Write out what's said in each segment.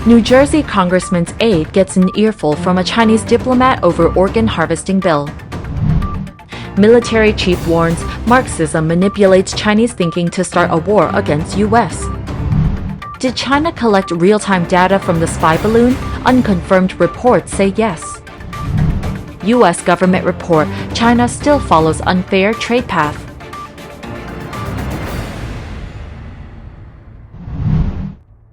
New Jersey congressman's aide gets an earful from a Chinese diplomat over organ harvesting bill. Military chief warns Marxism manipulates Chinese thinking to start a war against US. Did China collect real-time data from the spy balloon? Unconfirmed reports say yes. US government report, China still follows unfair trade path.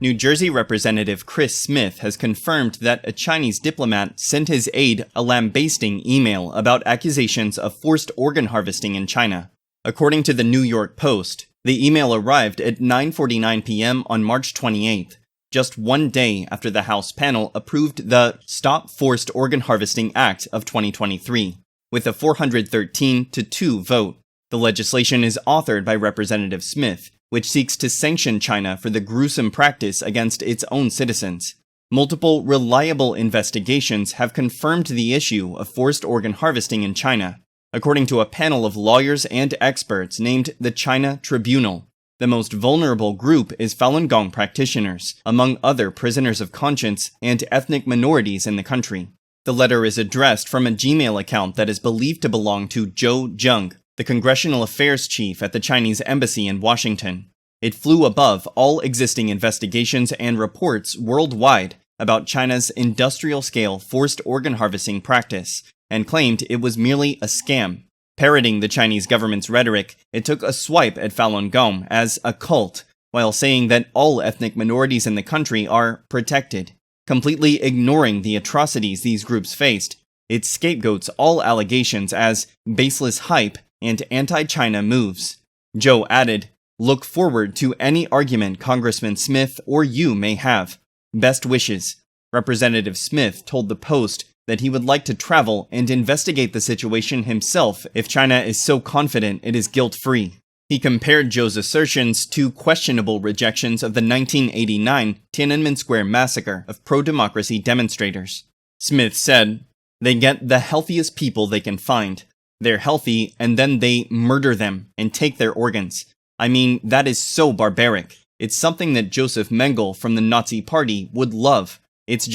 New Jersey Representative Chris Smith has confirmed that a Chinese diplomat sent his aide a lambasting email about accusations of forced organ harvesting in China. According to the New York Post, the email arrived at 9:49 p.m. on March 28th, just one day after the House panel approved the Stop Forced Organ Harvesting Act of 2023, with a 413-2 vote. The legislation is authored by Representative Smith, which seeks to sanction China for the gruesome practice against its own citizens. Multiple reliable investigations have confirmed the issue of forced organ harvesting in China, according to a panel of lawyers and experts named the China Tribunal. The most vulnerable group is Falun Gong practitioners, among other prisoners of conscience and ethnic minorities in the country. The letter is addressed from a Gmail account that is believed to belong to Zhou Zheng, the Congressional Affairs Chief at the Chinese Embassy in Washington. It flew above all existing investigations and reports worldwide about China's industrial-scale forced organ harvesting practice, and claimed it was merely a scam. Parroting the Chinese government's rhetoric, it took a swipe at Falun Gong as a cult, while saying that all ethnic minorities in the country are protected. Completely ignoring the atrocities these groups faced, it scapegoats all allegations as baseless hype and anti-China moves. Zhou added, "Look forward to any argument Congressman Smith or you may have. Best wishes." Representative Smith told the Post that he would like to travel and investigate the situation himself if China is so confident it is guilt-free. He compared Zhou's assertions to questionable rejections of the 1989 Tiananmen Square massacre of pro-democracy demonstrators. Smith said, "They get the healthiest people they can find. They're healthy, and then they murder them and take their organs. I mean, that is so barbaric. It's something that Joseph Mengele from the Nazi Party would love. It's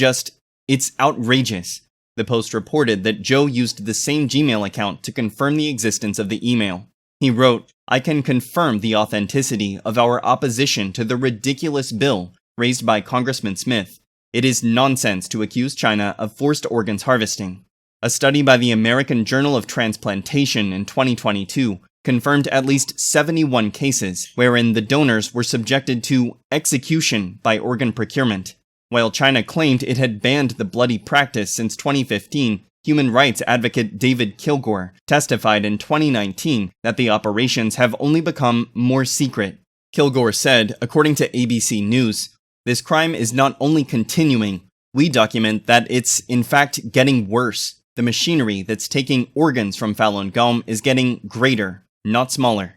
outrageous." The Post reported that Zhou used the same Gmail account to confirm the existence of the email. He wrote, "I can confirm the authenticity of our opposition to the ridiculous bill raised by Congressman Smith. It is nonsense to accuse China of forced organs harvesting." A study by the American Journal of Transplantation in 2022 confirmed at least 71 cases wherein the donors were subjected to execution by organ procurement. While China claimed it had banned the bloody practice since 2015, human rights advocate David Kilgore testified in 2019 that the operations have only become more secret. Kilgore said, according to ABC News, "This crime is not only continuing, we document that it's in fact getting worse. The machinery that's taking organs from Falun Gong is getting greater, not smaller."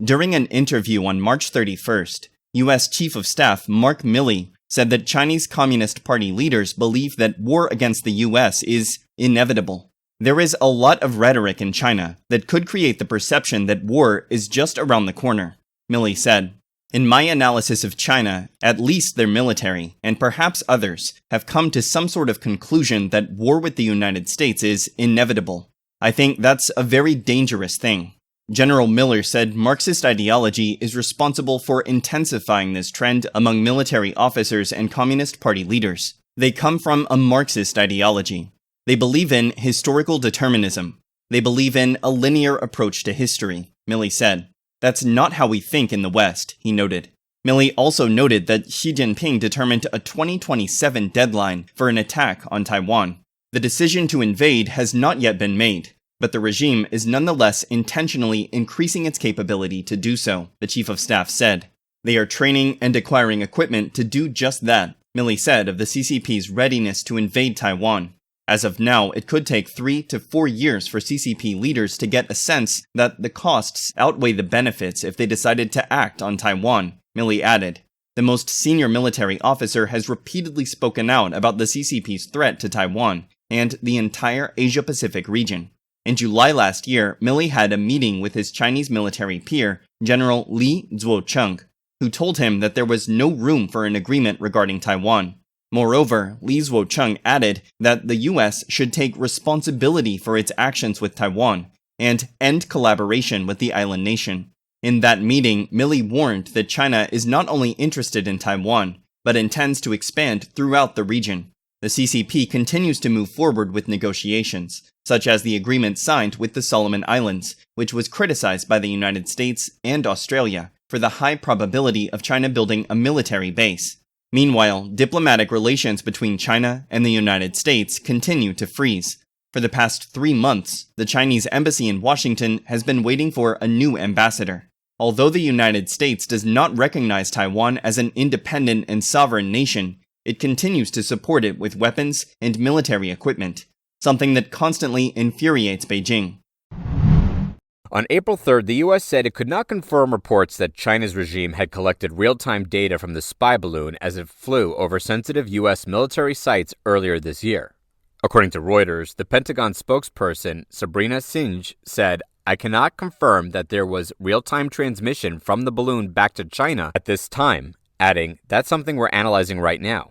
During an interview on March 31st, U.S. Chief of Staff Mark Milley said that Chinese Communist Party leaders believe that war against the U.S. is inevitable. "There is a lot of rhetoric in China that could create the perception that war is just around the corner," Milley said. "In my analysis of China, at least their military, and perhaps others, have come to some sort of conclusion that war with the United States is inevitable. I think that's a very dangerous thing." General Miller said Marxist ideology is responsible for intensifying this trend among military officers and Communist Party leaders. They come from a Marxist ideology. They believe in historical determinism. They believe in a linear approach to history, Milley said. "That's not how we think in the West," he noted. Milley also noted that Xi Jinping determined a 2027 deadline for an attack on Taiwan. The decision to invade has not yet been made, but the regime is nonetheless intentionally increasing its capability to do so, the Chief of Staff said. "They are training and acquiring equipment to do just that," Milley said of the CCP's readiness to invade Taiwan. As of now, it could take 3 to 4 years for CCP leaders to get a sense that the costs outweigh the benefits if they decided to act on Taiwan, Milley added. The most senior military officer has repeatedly spoken out about the CCP's threat to Taiwan and the entire Asia-Pacific region. In July last year, Milley had a meeting with his Chinese military peer, General Li Zuocheng. who told him that there was no room for an agreement regarding Taiwan. Moreover, Li Zuocheng added that the US should take responsibility for its actions with Taiwan and end collaboration with the island nation. In that meeting, Milley warned that China is not only interested in Taiwan, but intends to expand throughout the region. The CCP continues to move forward with negotiations, such as the agreement signed with the Solomon Islands, which was criticized by the United States and Australia for the high probability of China building a military base. Meanwhile, diplomatic relations between China and the United States continue to freeze. For the past 3 months, the Chinese embassy in Washington has been waiting for a new ambassador. Although the United States does not recognize Taiwan as an independent and sovereign nation, it continues to support it with weapons and military equipment, something that constantly infuriates Beijing. On April 3rd, the U.S. said it could not confirm reports that China's regime had collected real-time data from the spy balloon as it flew over sensitive U.S. military sites earlier this year. According to Reuters, the Pentagon spokesperson Sabrina Singh said, "I cannot confirm that there was real-time transmission from the balloon back to China at this time," adding, "That's something we're analyzing right now."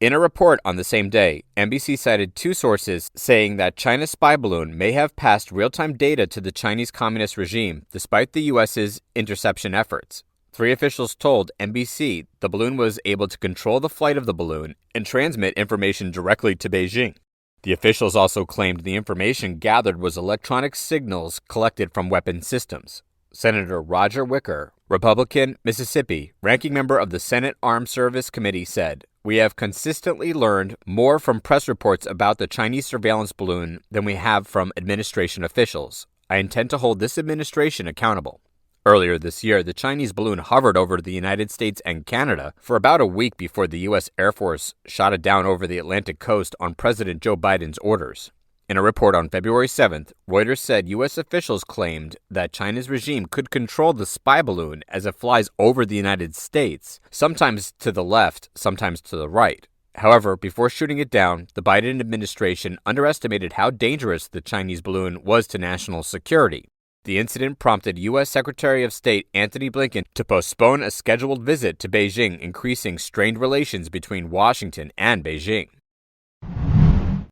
In a report on the same day, NBC cited 2 sources saying that China's spy balloon may have passed real-time data to the Chinese Communist regime despite the U.S.'s interception efforts. 3 officials told NBC the balloon was able to control the flight of the balloon and transmit information directly to Beijing. The officials also claimed the information gathered was electronic signals collected from weapon systems. Senator Roger Wicker, Republican, Mississippi, ranking member of the Senate Armed Service Committee, said, "We have consistently learned more from press reports about the Chinese surveillance balloon than we have from administration officials. I intend to hold this administration accountable." Earlier this year, the Chinese balloon hovered over the United States and Canada for about a week before the U.S. Air Force shot it down over the Atlantic coast on President Joe Biden's orders. In a report on February 7th, Reuters said U.S. officials claimed that China's regime could control the spy balloon as it flies over the United States, sometimes to the left, sometimes to the right. However, before shooting it down, the Biden administration underestimated how dangerous the Chinese balloon was to national security. The incident prompted U.S. Secretary of State Antony Blinken to postpone a scheduled visit to Beijing, increasing strained relations between Washington and Beijing.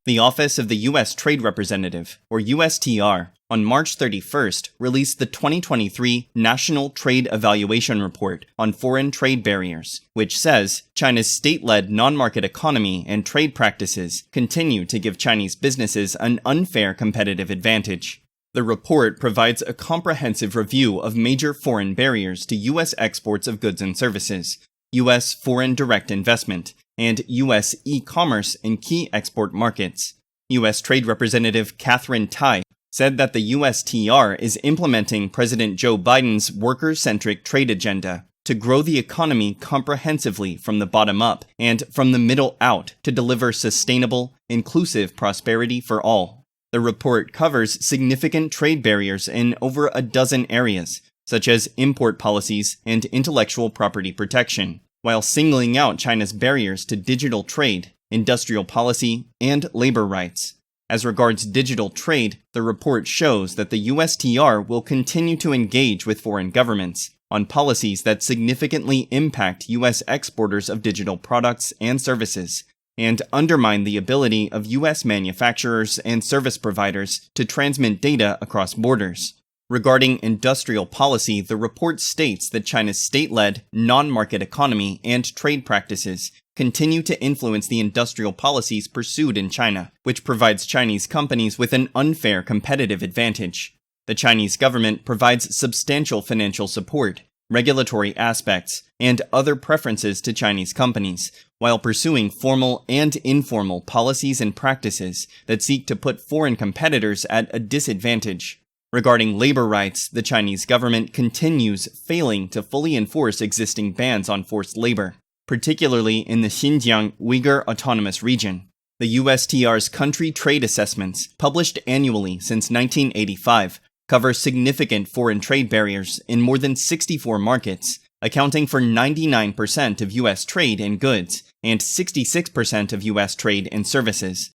The Office of the U.S. Trade Representative, or USTR, on March 31st released the 2023 National Trade Evaluation Report on Foreign Trade Barriers, which says China's state-led non-market economy and trade practices continue to give Chinese businesses an unfair competitive advantage. The report provides a comprehensive review of major foreign barriers to U.S. exports of goods and services, U.S. foreign direct investment, and U.S. e-commerce in key export markets. U.S. Trade Representative Catherine Tai said that the USTR is implementing President Joe Biden's worker-centric trade agenda to grow the economy comprehensively from the bottom up and from the middle out to deliver sustainable, inclusive prosperity for all. The report covers significant trade barriers in over a dozen areas, such as import policies and intellectual property protection, while singling out China's barriers to digital trade, industrial policy, and labor rights. As regards digital trade, the report shows that the USTR will continue to engage with foreign governments on policies that significantly impact U.S. exporters of digital products and services, and undermine the ability of U.S. manufacturers and service providers to transmit data across borders. Regarding industrial policy, the report states that China's state-led, non-market economy and trade practices continue to influence the industrial policies pursued in China, which provides Chinese companies with an unfair competitive advantage. The Chinese government provides substantial financial support, regulatory aspects, and other preferences to Chinese companies, while pursuing formal and informal policies and practices that seek to put foreign competitors at a disadvantage. Regarding labor rights, the Chinese government continues failing to fully enforce existing bans on forced labor, particularly in the Xinjiang Uyghur Autonomous Region. The USTR's country trade assessments, published annually since 1985, cover significant foreign trade barriers in more than 64 markets, accounting for 99% of U.S. trade in goods and 66% of U.S. trade in services.